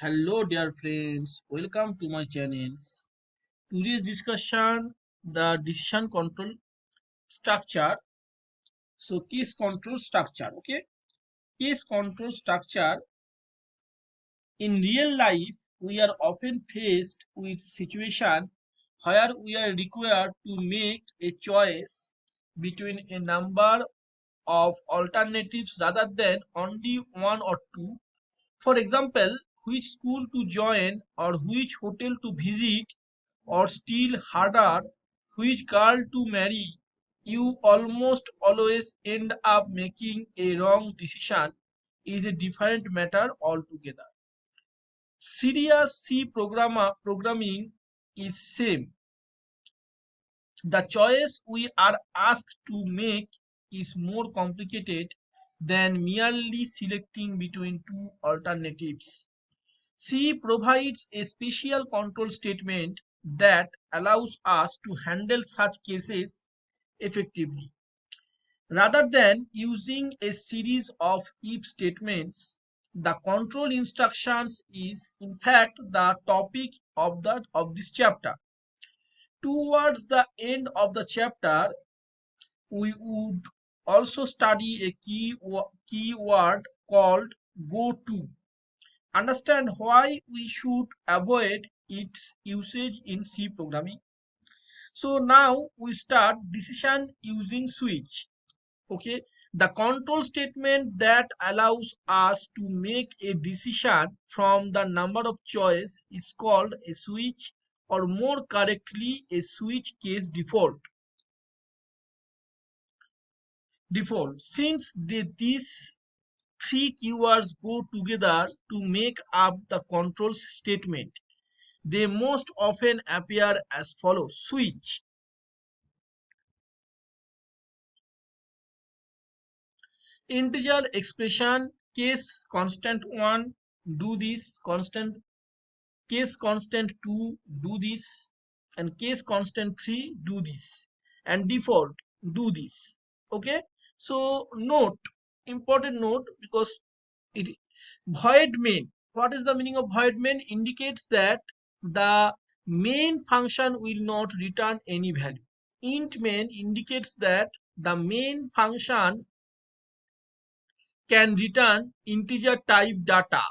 Hello dear friends, welcome to my channels. Today's discussion the decision control structure. So case control structure, okay? Case control structure. In real life, we are often faced with situation where we are required to make a choice between a number of alternatives rather than only one or two. For example, which school to join or which hotel to visit, or still harder, which girl to marry. You almost always end up making a wrong decision is a different matter altogether. Serious programming is same. The choice we are asked to make is more complicated than merely selecting between two alternatives. C provides a special control statement that allows us to handle such cases effectively. Rather than using a series of if statements, the control instructions is in fact the topic of this chapter. Towards the end of the chapter, we would also study a keyword called go to. Understand why we should avoid its usage in C programming. So now we start decision using switch. Okay, the control statement that allows us to make a decision from the number of choice is called a switch, or more correctly a switch case default. Since these three keywords go together to make up the control statement, they most often appear as follows: switch, integer expression, case constant 1, do this, constant case constant 2, do this, and case constant 3, do this, and default, do this. Okay, so note, important note, because it void main, what is the meaning of void main? Indicates that the main function will not return any value. Int main indicates that the main function can return integer type data.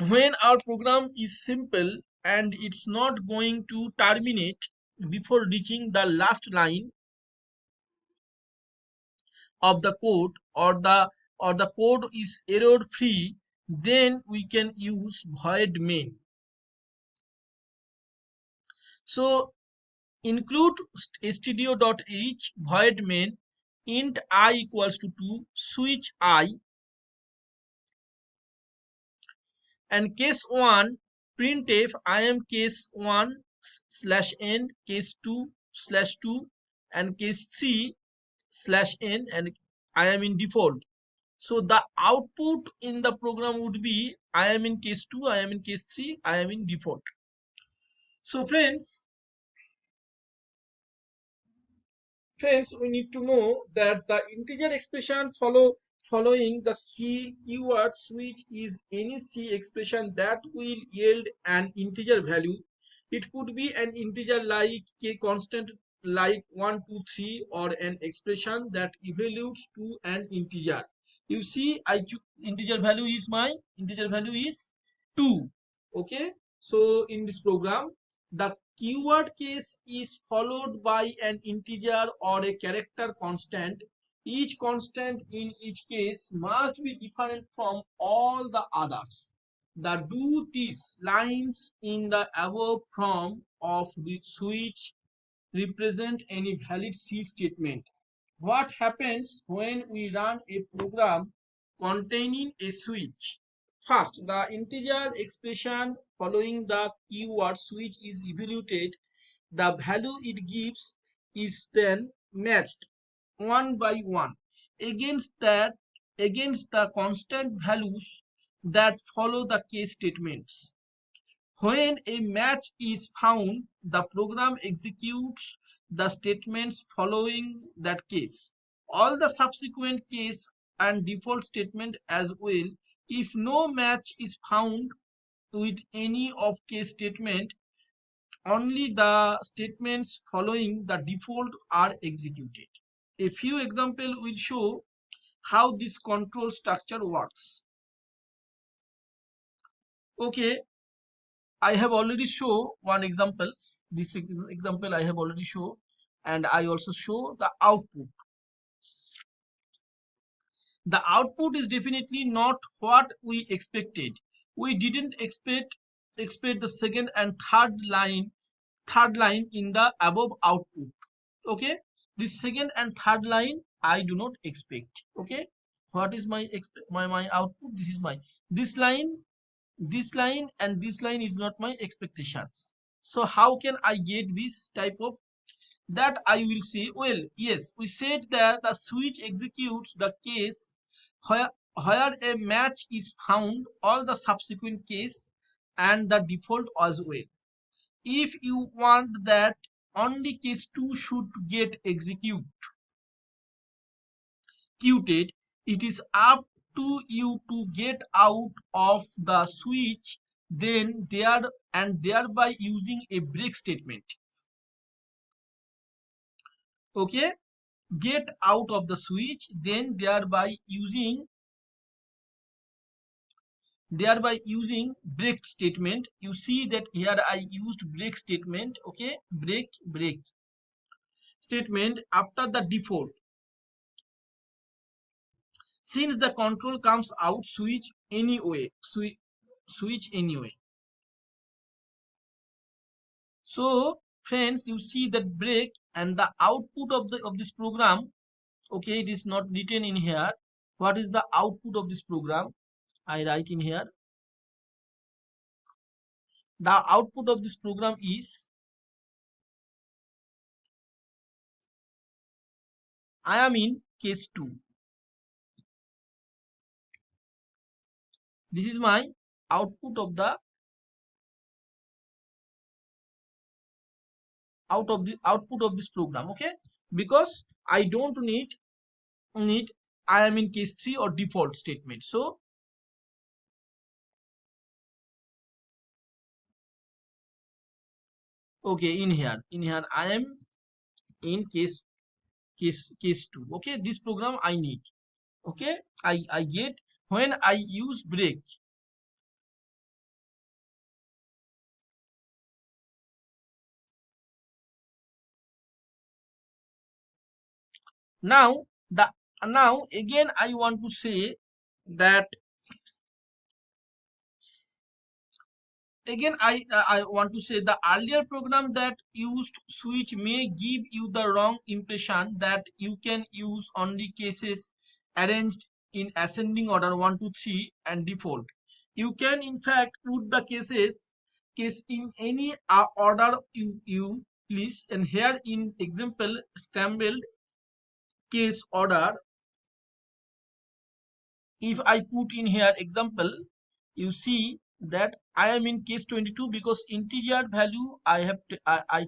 When our program is simple and it's not going to terminate before reaching the last line of the code, or the code is error free, then we can use void main. So include stdio.h void main int I equals to 2, switch I, and case 1 printf I am case 1 slash n, case 2 slash 2, and case 3 slash n, and I am in default. So the output in the program would be I am in case 2, I am in case 3, I am in default. So friends, we need to know that the integer expression following the keyword switch is any C expression that will yield an integer value. It could be an integer like k constant like 1, 2, 3, or an expression that evaluates to an integer. You see, integer value is 2. Okay, so in this program, the keyword case is followed by an integer or a character constant. Each constant in each case must be different from all the others. The do this lines in the above form of the switch represent any valid C statement. What happens when we run a program containing a switch? First, the integer expression following the keyword switch is evaluated. The value it gives is then matched one by one against the constant values that follow the case statements. When a match is found, the program executes the statements following that case. All the subsequent case and default statement as well If no match is found with any of case statement, only the statements following the default are executed. A few examples will show how this control structure works. Okay, I have already show one examples. This example I have already show, and I also show the output. The output is definitely not what we expected. We didn't expect the second and third line in the above output. Okay, this second and third line I do not expect. Okay, what is my my output? This is my this line and this line is not my expectations. So how can I get this type of that? I will say, well, yes, we said that the switch executes the case where a match is found all the subsequent case and the default as well. If you want that only case 2 should get executed, it is up to you to get out of the switch then there and thereby using a break statement. Okay, get out of the switch then thereby using break statement. You see that here I used break statement. Okay, break statement after the default. Since the control comes out, switch anyway. So friends, you see that break and the output of this program. Okay, it is not written in here. What is the output of this program? I write in here. The output of this program is I am in case 2. This is my output of the output of this program. Okay, because I don't need I am in case 3 or default statement. So okay, in here I am in case 2. Okay, this program I need. Okay, I get when I use break. Now the now again I want to say that again I want to say the earlier program that used switch may give you the wrong impression that you can use only cases arranged in ascending order 1 2 3 and default. You can in fact put the case in any order you please, and here in example scrambled case order, if I put in here example, you see that I am in case 22 because integer value I have I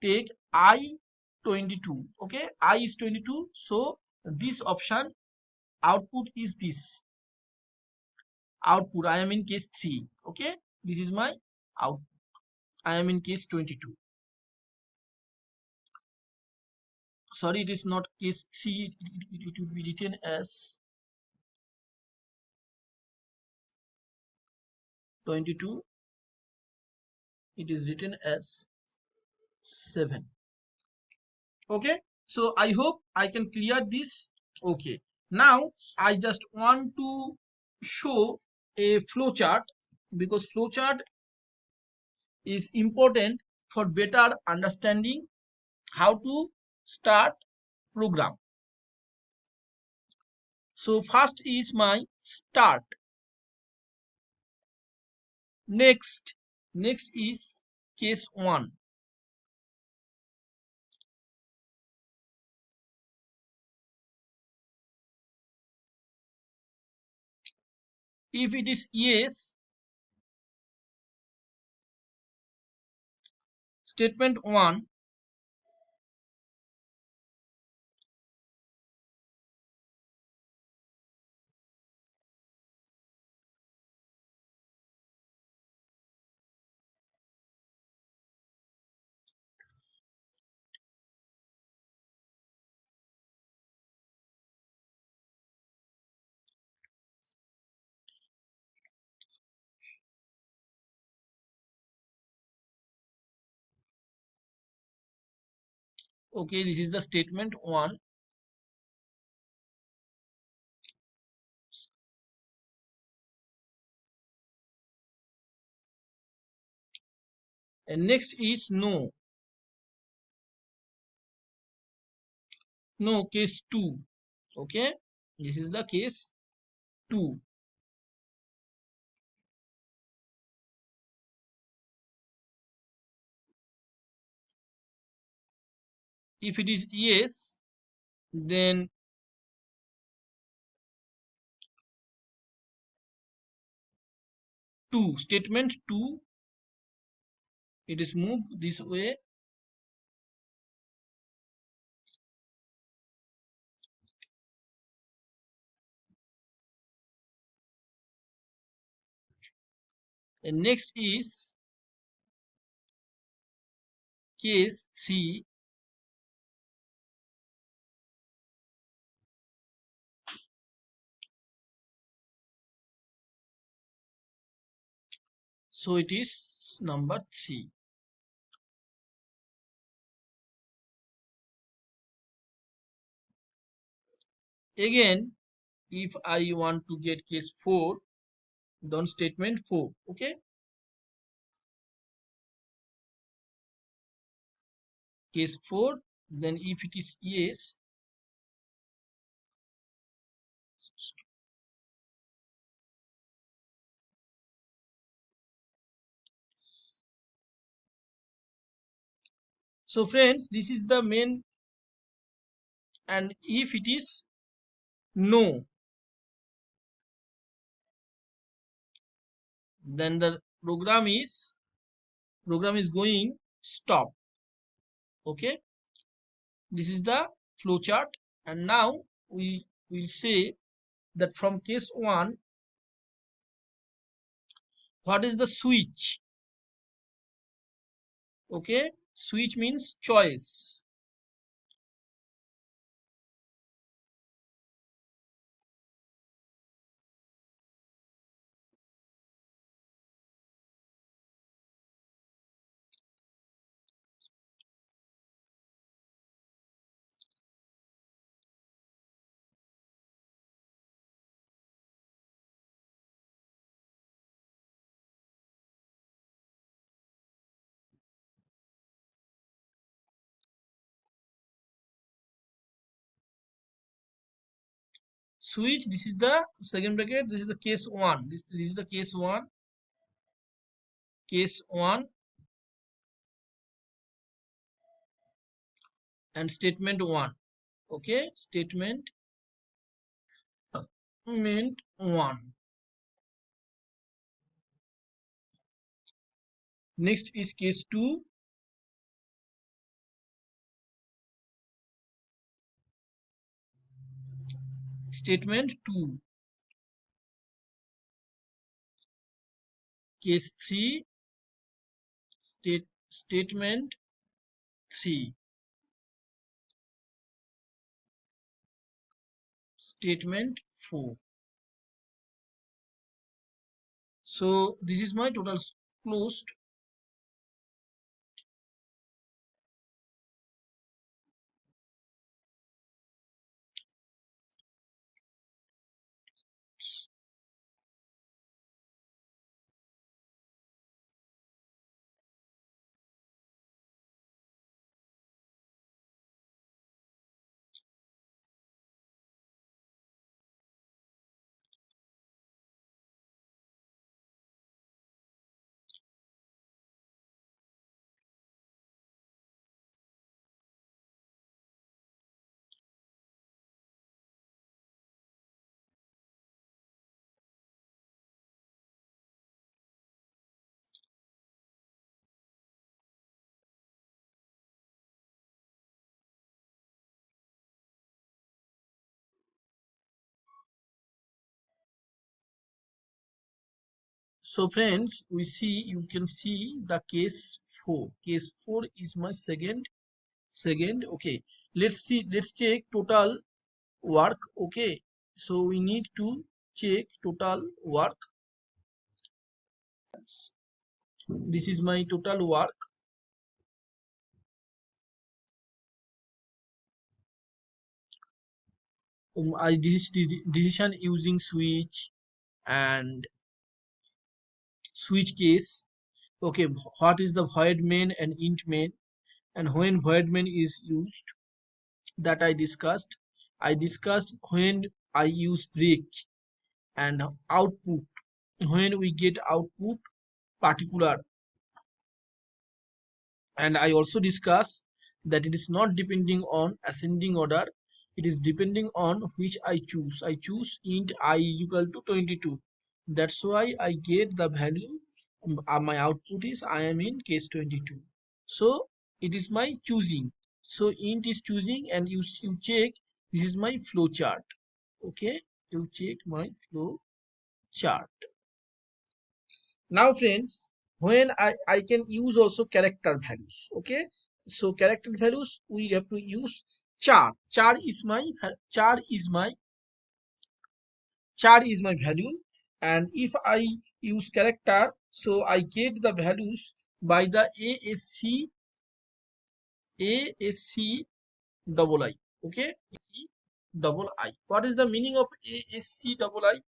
take I 22. Okay, I is 22, so this option output is this output. I am in case 3. Okay, this is my output. I am in case 22. Sorry, it is not case 3. It will be written as 22. It is written as 7. Okay, so I hope I can clear this. Okay, now I just want to show a flowchart because flowchart is important for better understanding how to start program. So first is my start. Next is case 1. If it is yes, statement 1. Okay, this is the statement 1. And next is no. No, case 2. Okay, this is the case 2. If it is yes, then 2, statement 2, it is moved this way. And next is case 3. So it is number 3. Again, if I want to get case 4, then statement 4. Okay, case 4, then if it is yes, so friends, this is the main. And if it is no, then the program is going stop. Okay, this is the flowchart. And now we will say that from case 1, what is the switch? Okay, switch means choice. Switch, this is the second bracket, this is the case 1, this is the case 1, case 1, and statement 1. Okay, statement meant 1. Next is case 2. Statement 2. Case 3. Statement 3. Statement 4. So this is my total closed. So friends, you can see the case 4. Case 4 is my second. Okay, let's check total work. Okay, so we need to check total work. This is my total work. decision using switch and switch case. Okay, what is the void main and int main, and when void main is used, that I discussed when I use break and output, when we get output particular. And I also discuss that it is not depending on ascending order, it is depending on which I choose int I equal to 22. That's why I get the value, my output is I am in case 22. So it is my choosing. So int is choosing, and you check, this is my flow chart. Okay, you check my flow chart. Now friends, when I can use also character values. Okay, so character values we have to use char. Char is my value, and if I use character, so I get the values by the ASC double I. Okay, ASC double I. What is the meaning of ASC double I?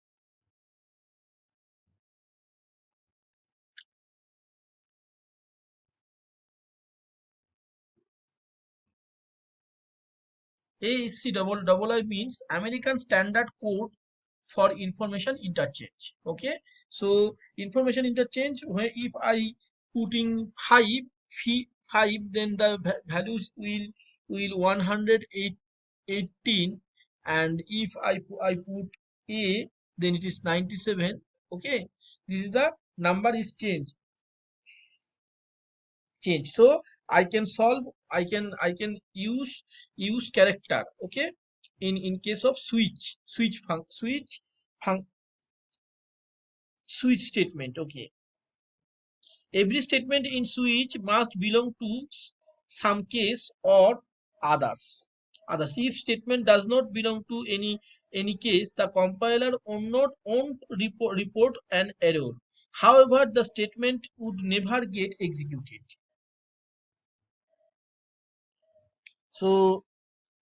ASC double I means American Standard Code for Information Interchange. Okay, so information interchange, where if I putting 5, then the values will 118, and if I put A, then it is 97. Okay, this is the number is change. So I can solve, I can use character. Okay, in case of func switch statement. Okay, every statement in switch must belong to some case or others. If statement does not belong to any case, the compiler won't report an error. However, the statement would never get executed. So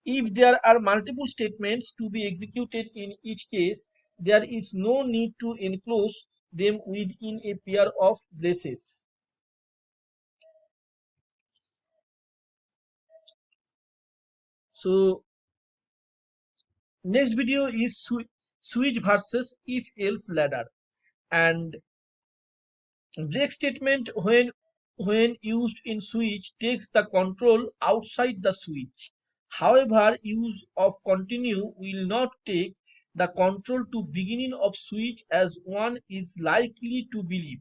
if there are multiple statements to be executed in each case, there is no need to enclose them within a pair of braces. So next video is switch versus if else ladder, and break statement when used in switch takes the control outside the switch. However, use of continue will not take the control to beginning of switch as one is likely to believe.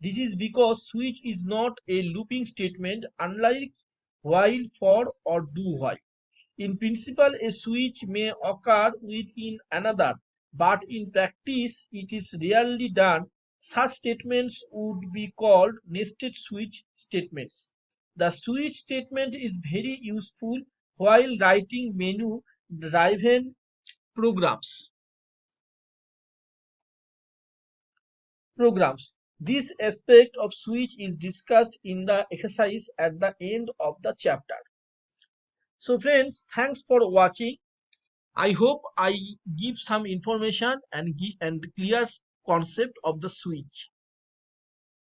This is because switch is not a looping statement, unlike while, for, or do while. In principle, a switch may occur within another, but in practice it is rarely done. Such statements would be called nested switch statements. The switch statement is very useful while writing menu-driven programs. This aspect of switch is discussed in the exercise at the end of the chapter. So friends, thanks for watching. I hope I give some information and clear concept of the switch.